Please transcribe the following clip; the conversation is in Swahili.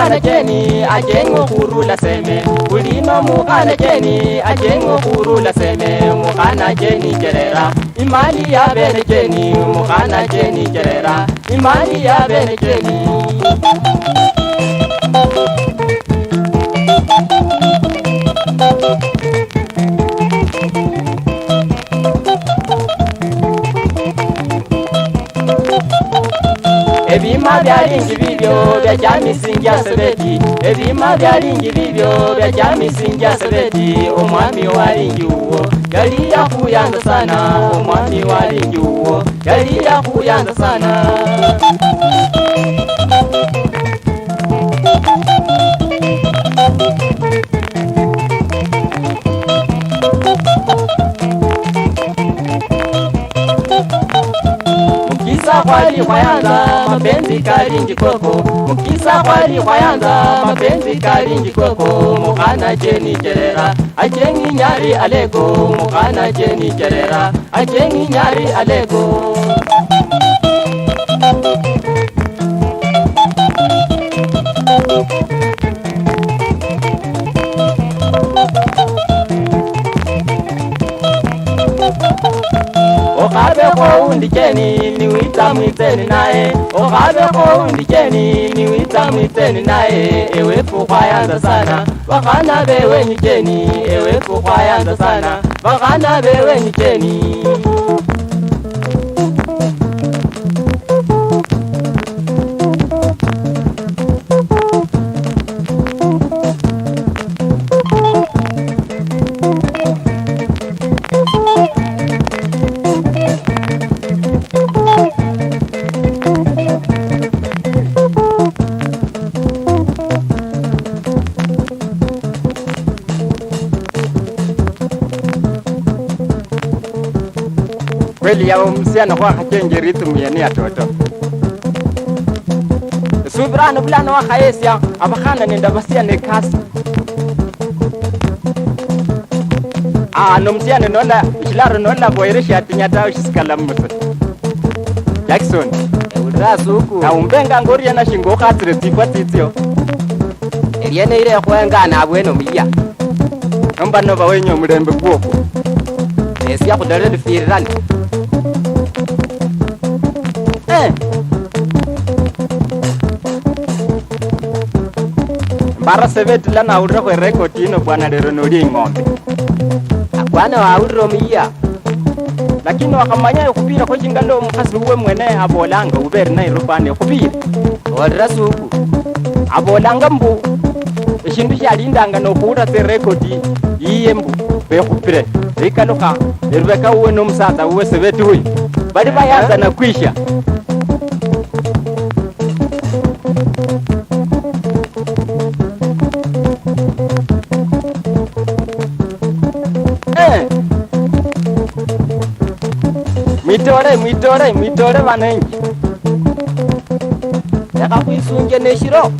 mukana jeni ajengo kurula seme ulino mukana jeni ajengo kurula seme mukana jeni jerera imali ya bene jeni mukana jeni jerera imali ya bene jeni Ebima byalingi bibyo bya jamisingia sebeti Ebima byalingi bibyo bya jamisingia sebeti Omwami walingi uwo yali yakuyanza sana Omwami walingi uwo yali yakuyanza sana Mukisa kwali kwayanza mapenzi kalingi koko Mukisa kwali kwayanza mapenzi kalingi koko Mukana jeni jerera ajengi nyari alego Mukana jeni jerera ajengi nyari alego Okabe ko undikeni ni wita mwiteni nae Okabe ko undikeni ni wita mwiteni nae Ewe fukwayanza sana wakana bewe nyikeni Ewe fukwayanza sana wakana bewe nyikeni Kweli ya msiana kwa kachenje rhythm ya ni atoto Subrano bulano wa khayesia abakhana nenda basiane kasi no msiana nola shilaro nola boirisha atinyata usiskala mmusa Jackson urasuku na umbenga ngoria na shingo khatire tipatitio Eliene ile kwenga na bweno miya Nomba nova wenyo murembe kwoko Esia kudare difirani Mbara sebeti lana urra kwe rekodi ino bwana dero nori ngombe Akwana wa urro miya Lakini wakamanya kupira kwa jingalo mkasi uwe mwene abolanga uberi na irupane kupira Wadrasu huku Abolanga mbu Shindu shalindanga no kura te rekodi Iye mbu Be kupire Rika luka Irubeka uwe no msata uwe sebeti hui Badi bayanza na kuisha Mwitore wanengi Yaka kuisunge neshiro